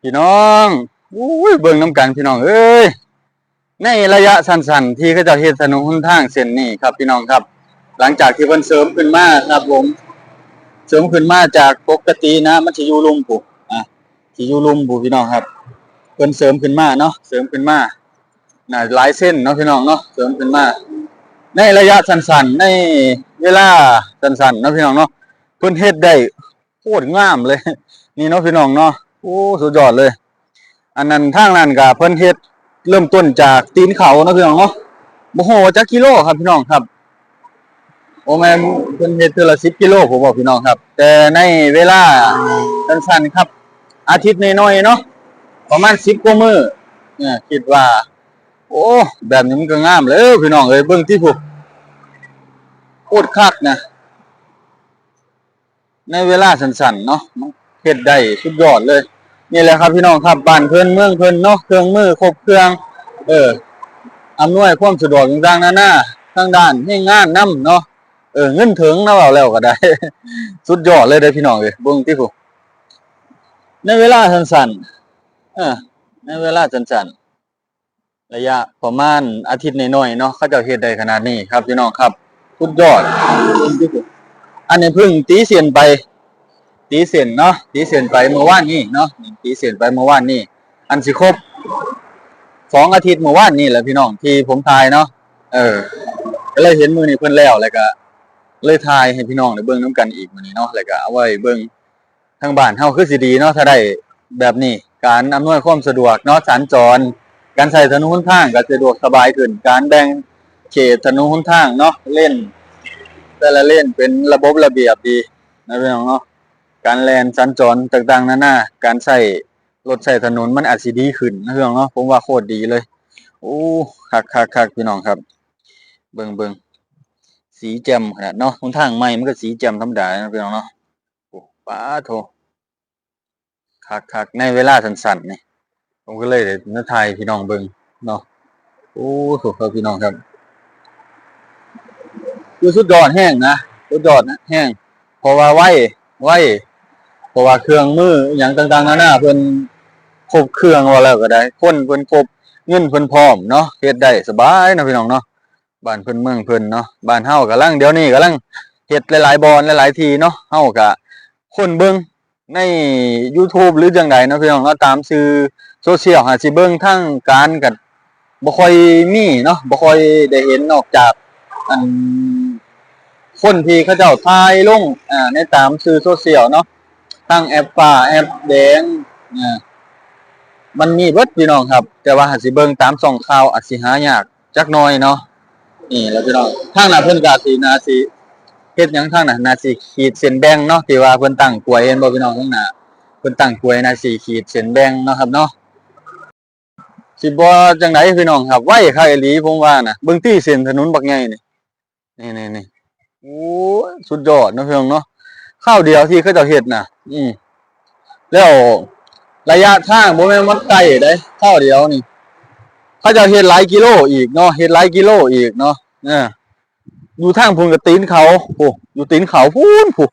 พี่น้องอุ้ยเบิ่งน้ำกันพี่น้องเอ้ยในระยะสั้นๆที่เขาจะเฮ็ดถนนหนทางเส้นนี้ครับพี่น้องครับหลังจากที่เพิ่นเสริมขึ้นมาครับผมเสริมขึ้นมาจากปกตินะมันสิอยู่ลุ่มปุ๊สิอยู่ลุ่มปุ๊พี่น้องครับเพิ่นเสริมขึ้นมาเนาะเสริมขึ้นมาน่าหลายเส้นเนาะพี่น้องเนาะเสริมขึ้นมาในระยะสั้นๆในเวลาสั้นๆเนาะพี่น้องเนาะเพิ่นเฮ็ดได้โคตรงามเลยนี่เนาะพี่น้องเนาะโอ้สุดยอดเลยอันนั้นทางนั้นก็เพิ่นเฮ็ดเริ่มต้นจากตีนเขาเนาะพี่น้องเนาะบ่ฮู้ว่าจักกิโลครับพี่น้องครับโอ้แม่นเพิ่นเฮ็ดเทื่อละ10กิโลผมบอกพี่น้องครับแต่ในเวลาสั้นๆครับอาทิตย์น้อยๆเนาะประมาณ10กว่ามื้อเนี่ยคิดว่าโอ้แบบนี้มันก็งามเลยพี่น้องเอ้ยเบิ่งที่ผู้โคตรคักนะในเวลาสั้นๆเนาะเฮ็ดได้สุดยอดเลยนี่แหละครับพี่น้องครับบ้านเพิ่นเมืองเพิ่นเนาะเครื่องมือครบเครื่องอำนวยความสะดวกต่างๆนานาทางด้านให้งานนำเนาะเงินถึงเนาะเอาแล้วก็ได้ สุดยอดเลยเด้อพี่น้องเอ้ยเบิ่งที่ผู้ในเวลาสั้นๆในเวลาสั้นๆระยะประมาณอาทิตย์น้อยๆเนาะเขาจะเฮ็ดได้ขนาดนี้ครับพี่น้องครับสุดยอดอันนี้เพิ่งตีเสียนไปตีเสียนเนาะตีเสียนไปเมื่อวานนี้เนาะตีเสียนไปเมื่อวานนี้อันสิครบ2 อาทิตย์เมื่อวานนี้แหละพี่น้องที่ผมถ่ายเนาะก็เลยเห็นมือนี่เพิ่นแล้วก็เลยถ่ายให้พี่น้องได้เบิ่งนํกันอีกมื้อนี้เนาะแล้วก็เอาไว้เบิ่งทางบ้านเฮาคือสิดีเนาะถ้าได้แบบนี้การอำนวยความสะดวกเนาะสัญจรการใช้ถนนหนทางก็สะดวกสบายขึ้นการแบ่งเขตถนนหนทางเนาะเล่นแต่ละเล่นเป็นระบบระเบียบดีนะพี่น้องเนาะการแล่นสัญจรต่างๆนานาการใช้รถใช้ถนนมันอาจสิดีขึ้นนะพี่น้องเนาะผมว่าโคตรดีเลยโอ้คักๆๆพี่น้องครับเบิ่งสีแจ่มขนาดเนาะหนทางใหม่มันก็สีแจ่มธรรมดานะพี่น้องเนาะโอ้ป๊าโธคักๆในเวลาสั้นๆนี่ผมก็เลยได้มาถ่ายพี่น้องเบิ่งเนาะโอ้โหครับพี่น้องครับคือสุดยอดแห้งนะสุดยอดนะแห้งเพราะว่าไวเพราะว่าเครื่องมืออย่างต่างๆนานาเพิ่นครบเครื่องว่าแล้วก็ได้คนเพิ่นครบเงินเพิ่นพร้อมเนาะเฮ็ดได้สบายนะพี่น้องเนาะบ้านเพิ่นเมืองเพิ่นเนาะบ้านเฮากำลังเดี๋ยวนี้กำลังเฮ็ดหลายๆบ่อนหลายๆที่เนาะเฮาก็คนเบิ่งใน YouTube หรือจังใดเนาะพี่น้องเนาะตามสื่อโซเชียลหาสิเบิ่งทางการก็บ่ค่อยมีเนาะบ่ค่อยได้เห็นนอกจากอันคนที่เขาเจ้าถ่ายลงในตามสื่อโซเชียลเนาะทั้งแอปฟ้าแอปแดงมันมีเบิดพี่น้องครับแต่ว่าหาสิเบิ่งตามช่องข่าวอาจสิหายากจักหน่อยเนาะนี่แหละพี่น้องทางหน้าเพิ่นก็สิน่าสิเฮ็ดหยังทางหน้าน่าสิขีดเส้นแบ่งเนาะที่ว่าเพิ่นตั้งกลวยเห็นบ่พี่น้องข้างหน้าเพิ่นตั้งกลวยน่าสิขีดเส้นแบ่งเนาะครับเนาะสิบ่จังไดพี่น้องครับไว้คักอีหลีผมว่าน่ะเบิ่งติเส้นถนนบักใหญ่นี่โอ้ยสุดยอดเนาะพี่น้องเนาะคราวเดียวที่เขาเจ้าเฮ็ดน่ะแล้วระยะทางบ่แม่นมันไกลเด้คราวเดียวนี่เขาเจ้าเฮ็ดหลายกิโลอีกเนาะเฮ็ดหลายกิโลอีกเนาะอยู่ทางพุ่นก็ตีนเขาโอ้อยู่ตีนเขาพูนพุ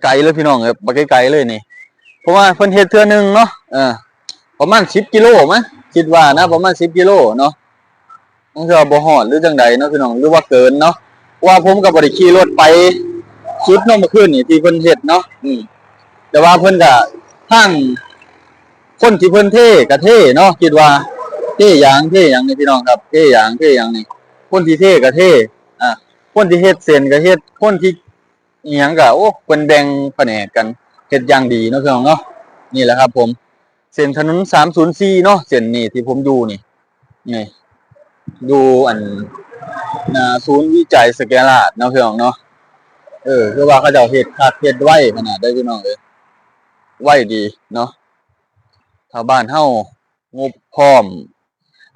ไกลๆเลยพี่น้องบักไกลๆเลยนี่เพราะว่าเพิ่นเฮ็ดเทื่อนึงเนาะประมาณ10กิโลมั้ยคิดว่านะประมาณ10กิโลเนาะมันก็บ่ฮอดหรือจังใดเนาะพี่น้องหรือว่าเกินเนาะว่าผมก็บ่ได้ขี่รถไปสุดเนาะเมื่อคืนนี่ที่เพิ่นเฮ็ดเนาะแต่ว่าเพิ่นก็ทางคนที่เพิ่นเท่ก็เท่เนาะคิดว่าเท่อย่างนี่พี่น้องครับเท่อย่างนี่คนที่เท่ก็เท่คนที่เฮ็ดเส้นก็เฮ็ดคนที่อีหยังก็โอ้เพิ่นแบ่งแผนกกันเฮ็ดอย่างดีเนาะพี่น้องเนาะนี่แหละครับผมเส้นถนน304เนาะเส้นนี้ที่ผมอยู่นี่ดูอันศูนย์วิจัยสแกลาดเนาะพี่น้องเนาะคือว่าเขาเจ้าเฮ็ดคักเฮ็ดไวขนาดได้พี่น้องเอ้ยไวดีเนาะชาวบ้านเฮางบพร้อม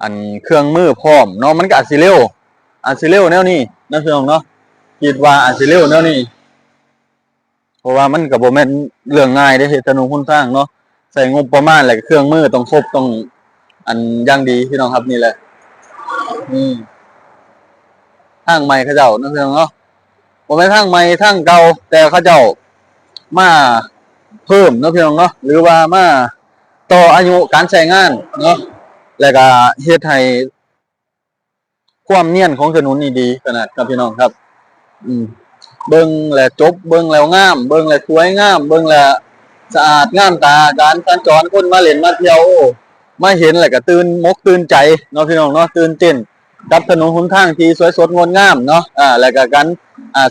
อันเครื่องมือพร้อมเนาะมันก็อาจสิเร็วแนวนี้นะพี่น้องเนาะคิดว่าอาจสิเร็วแนวนี้เพราะว่ามันก็บ่แม่นเรื่องง่ายเด้เฮ็ดถนนหนทางเนาะใส่งบประมาณแล้วก็เครื่องมือต้องครบต้องอันอย่างดีพี่น้องครับนี่แหละทางใหม่เขาเจ้าเนาะพี่น้องเนาะบ่แม่นทางใหม่ทางเก่าแต่เขาเจ้ามาเพิ่มเนาะพี่น้องเนาะหรือว่ามา ต่ออายุการใช้งานเนาะแล้วก็เฮ็ดให้ความเนียนของถนนนี่ดีขนาดครับพี่น้องครับอืมเบิ่งแล้วจบเบิ่งแล้วงามเบิ่งแล้วสวยงามเบิ่งแล้วสะอาดงามตาการสัญจรคนมาเล่นมาเที่ยวมาเห็นแล้วก็ตื่นมกตื่นใจเนาะพี่น้องเนาะตื่นเต้นกับถนนหนทางที่สวยสดงดงามเนาะแล้วก็การ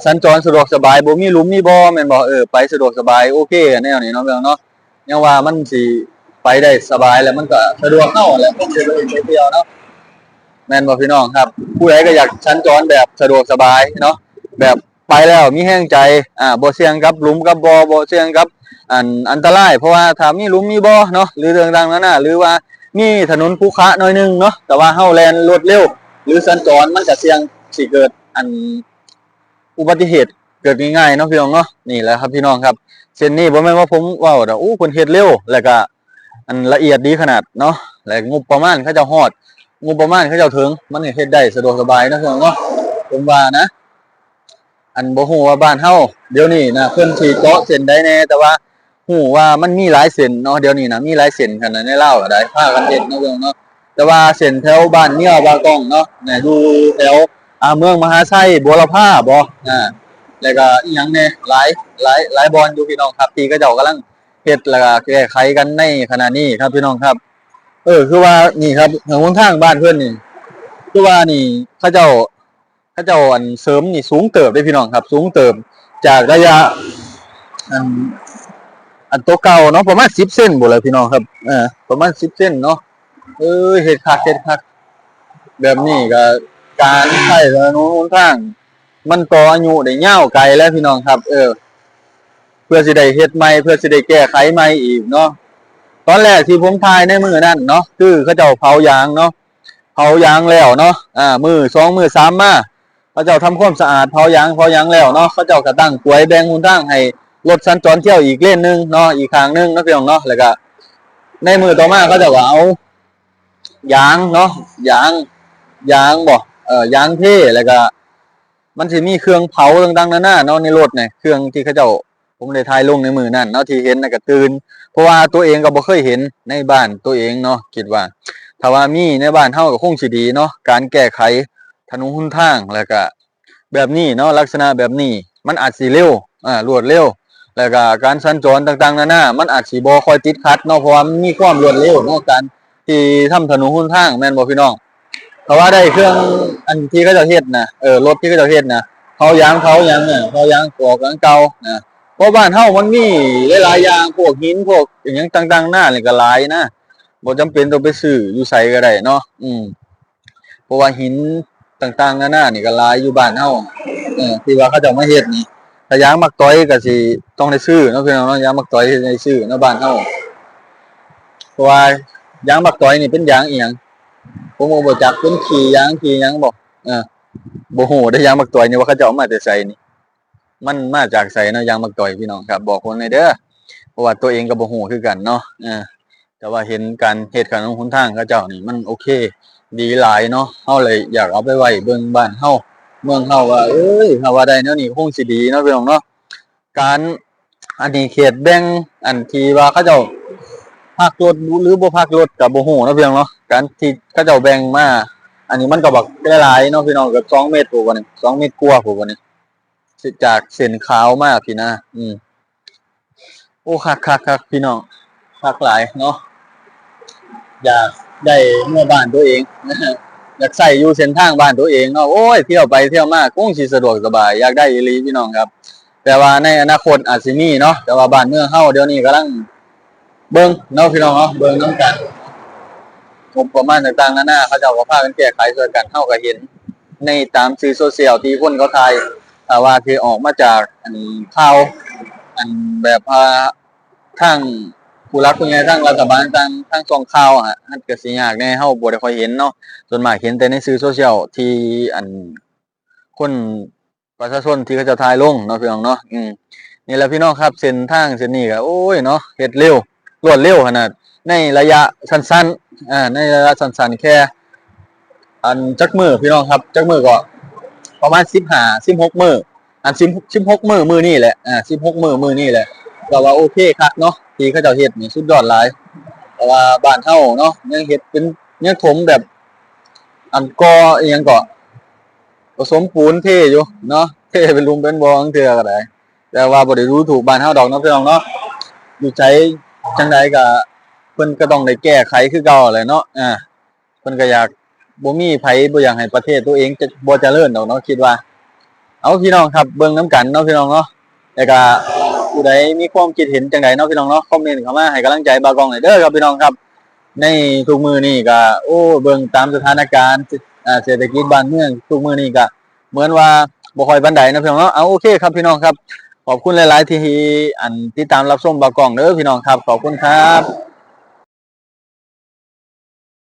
สัญจรสะดวกสบายบ่มีหลุมมีบ่แม่นบ่ไปสะดวกสบายโอเคแนวนี้เนาะพี่น้องเนาะยังว่ามันสิไปได้สบายแล้วมันก็สะดวกเข้าแหละคนสิไปเที่ยวเนาะแม่นบ่พี่น้องครับผู้ใดก็อยากสัญจรแบบสะดวกสบายเนาะแบบไปแล้วมีแห้งใจบ่เสี่ยงกับหลุมกับบ่เสี่ยงกับอันตรายเพราะว่าถ้ามีหลุมมีบ่เนาะหรือเรื่องต่างๆนั้นน่ะหรือว่ามีถนนขรุขระหน่อยนึงเนาะแต่ว่าเฮาแล่นรถเร็วหรือสัญจรมันก็เสี่ยงสิเกิดอุบัติเหตุเกิดง่ายๆเนาะพี่น้องเนาะนี่แหละครับพี่น้องครับเส้นนี้บ่แม่นว่าผมเว้าดอกเพิ่นเฮ็ดเร็วแล้วก็อันละเอียดดีขนาดเนาะและงบประมาณเขาเจ้าฮอดงบประมาณเขาเจ้าถึงมันเฮ็ดได้สะดวกสบายเนาะพี่น้องเนาะผมว่านะอันบ่ฮู้ว่าบ้านเฮาเดี๋ยวนี้นะเพิ่นสิเจาะเส้นใดแน่แต่ว่าฮู้ว่ามันมีหลายเส้นเนาะเดี๋ยวนี้นะมีหลายเส้นขนาดในลาวก็ได้พากันเฮ็ดเนาะพี่น้องเนาะแต่ว่าเส้นแถวบ้านเมียวบางกองเนาะอยู่แถวเมืองมหาชัยบัวลพาบ่แล้วก็อีหยังแน่หลายบอนอยู่พี่น้องครับที่เขาเจ้ากำลังเฮ็ดแล้วก็แก้ไขกันในขณะนี้ครับพี่น้องครับคือว่านี่ครับหนทางบ้านเพิ่นนี่คือว่านี่เขาเจ้าอันเสริมนี่สูงเติบได้พี่น้องครับสูงเติบจากระยะอันตัวเก่าเนาะประมาณ10เซนบ่เลยพี่น้องครับประมาณ10เซนเนาะเฮ็ดคักแบบนี้ก็การใช้ถนนหนทางมันต่ออายุได้ยาวไกลแล้วพี่น้องครับเพื่อสิได้เฮ็ดใหม่เพื่อสิได้แก้ไขใหม่อีกเนาะตอนแรกที่ผมถ่ายในมื้อนั้นเนาะคือเขาเจ้าเผายางเนาะเผายางแล้วเนาะมื้อ2มื้อ3มาเขาเจ้าทำความสะอาดเผายางแล้วเนาะเขาเจ้าก็ตั้งกลวยแบ่งหนทางให้รถสัญจรเที่ยวอีกเลนนึงเนาะอีกข้างนึงเนาะพี่น้องเนาะแล้วก็ในมื้อต่อมาเขาเจ้าก็เอายางเนาะยางบ่ยางเท่แล้วก็มันสิมีเครื่องเผาต่างๆนานาเนาะในรถเนี่ยเครื่องที่เขาเจ้าผมได้ถ่ายลงในมือนั่นเนาะที่เห็นน่ะก็ตื่นเพราะว่าตัวเองก็บ่เคยเห็นในบ้านตัวเองเนาะคิดว่าถ้าว่ามีในบ้านเฮาก็คงสิดีเนาะการแก้ไขถนนหนทางแล้วก็แบบนี้เนาะลักษณะแบบนี้มันอาจสิเร็วรวดเร็วแล้วก็การสัญจรต่างๆนานามันอาจสิบ่ค่อยติดขัดเนาะเพราะว่ามันมีความรวดเร็วเนาะการที่ทำถนนหนทางแม่นบ่พี่น้องเพราะว่าได้เครื่องอันที่เขาเจ้าเฮ็ดนะรถที่เขาเจ้าเฮ็ดนะเขายางเนี่ยเขายางปอกยางเก่านะเพราะบ้านเฮามันมีหลายๆอย่างพวกหินพวกอย่างหยังต่างๆหน้านี่ก็หลายนะบ่จำเป็นต้องไปซื้ออยู่ไสก็ได้เนาะเพราะว่าหินต่างๆนานานี่ก็หลายอยู่บ้านเฮาที่ว่าเขาเจ้ามาเฮ็ดนี่ถ้ายางมักต้อยก็สิต้องได้ซื้อเนาะพี่น้องเนาะยางมักต้อยได้ซื้อเนาะบ้านเฮาเพราะว่ายางมักต้อยนี่เป็นยางอีหยังผมก็บ่จักเป็นขี่ยางขี่หยังบ่บ่ฮู้ได้ยางมักต้อยนี่ว่าเขาเจ้าเอามาแต่ไสนี่มันมาจากไสเนาะยางมักต้อยพี่น้องครับบอกผมหน่อยเด้อเพราะว่าตัวเองก็บ่ฮู้คือกันเนาะแต่ว่าเห็นการเฮ็ดถนนหนทางเขาเจ้านี่มันโอเคดีหลายเนาะเฮาเลยอยากเอาไปไว้เบิ่งบ้านเฮาเมืองเฮาว่าถ้าว่าได้แนวนี้คงสิดีเนาะพี่น้องเนาะการอันนี้เขตแบ่งอันที่ว่าเขาเจ้าภาครถหรือบ่ภาครถก็บ่ฮู้เนาะพี่น้องเนาะการที่เขาเจ้าแบ่งมาอันนี้มันก็บักหลายๆเนาะพี่น้องเกือบ2เมตรพุ่นว่านี่2เมตรกว่าพุ่นว่านี่จากเส้นขาวมาพี่นะโอ้คักๆพี่น้องคักหลายเนาะอยากได้เมื่อบ้านตัวเองนะฮะอยากใส่อยู่เส้นทางบ้านตัวเองเนาะโอ้ยเที่ยวไปเที่ยวมาคงสิสะดวกสบายอยากได้อีหลีพี่น้องครับแต่ว่าในอนาคตอาจสิมีเนาะแต่ว่าบ้านเมืองเฮาเดี๋ยวนี้กำลังเบิ่งเนาะพี่น้องเนาะเบิ่งนำกันงบประมาณต่างๆนานาเขาเจ้าก็พากันแก้ไขช่วยกันเฮาก็เห็นในตามสื่อโซเชียลที่คนเขาถ่ายว่าคือออกมาจากข่าวแบบทางผู้รักผู้ใหญ่ทางรัฐบาลทางช่องข่าวมันก็สิยากแน่เฮาบ่ได้ค่อยเห็นเนาะส่วนมากเห็นแต่ในสื่อโซเชียลที่คนประชาชนที่เขาจะถ่ายลงเนาะพี่น้องเนาะนี่แหละพี่น้องครับเส้นทางเส้นนี้ก็โอ้ยเนาะเฮ็ดเร็วรวดเร็วขนาดในระยะสั้นๆในระยะสั้นๆแค่จักมื้อพี่น้องครับจักมื้อก็ประมาณ15-16มื้อ16มื้อนี้แหละ16มื้อนี้แหละก็ว่าโอเคคักเนาะที่เขาเจ้าเฮ็ดนี่สุดยอดหลาย แต่ว่าบ้านเฮาเนาะยังเฮ็ดเป็นยังถมแบบอันก่ออีหยังก็ผสมปูนเทอยู่เนาะเทเป็นหลุมเป็นบ่อจังเทื่อก็ได้แต่ว่าบ่ได้รู้ถูกบ้านเฮาดอกเนาะพี่น้องเนาะอยู่ไสจังใดก็เพิ่นก็ต้องได้แก้ไขคือเก่าแหละเนาะเพิ่นก็อยากบ่มีไผบ่อยากให้ประเทศตัวเองจะบ่เจริญดอกเนาะคิดว่าเอาพี่น้องครับเบิ่งนํกันเนาะพี่น้องเนาะแล้วก็ผู้ใดมีความคิดเห็นจังไดเนาะพี่น้องเนาะคอมเมนต์เข้ามาให้กำลังใจบ่าวกองหน่อยเด้อครับพี่น้องครับในทุกมื้อนี้ก็โอ้เบิ่งตามสถานการณ์เศรษฐกิจบ้านเมืองทุกมื้อนี้ก็เหมือนว่าบ่ค่อยปานใดนะพี่น้องเนาะเอาโอเคครับพี่น้องครับขอบคุณหลายๆที่อันติดตามรับชมบ่าวกองเด้อพี่น้องครับขอบคุณครับ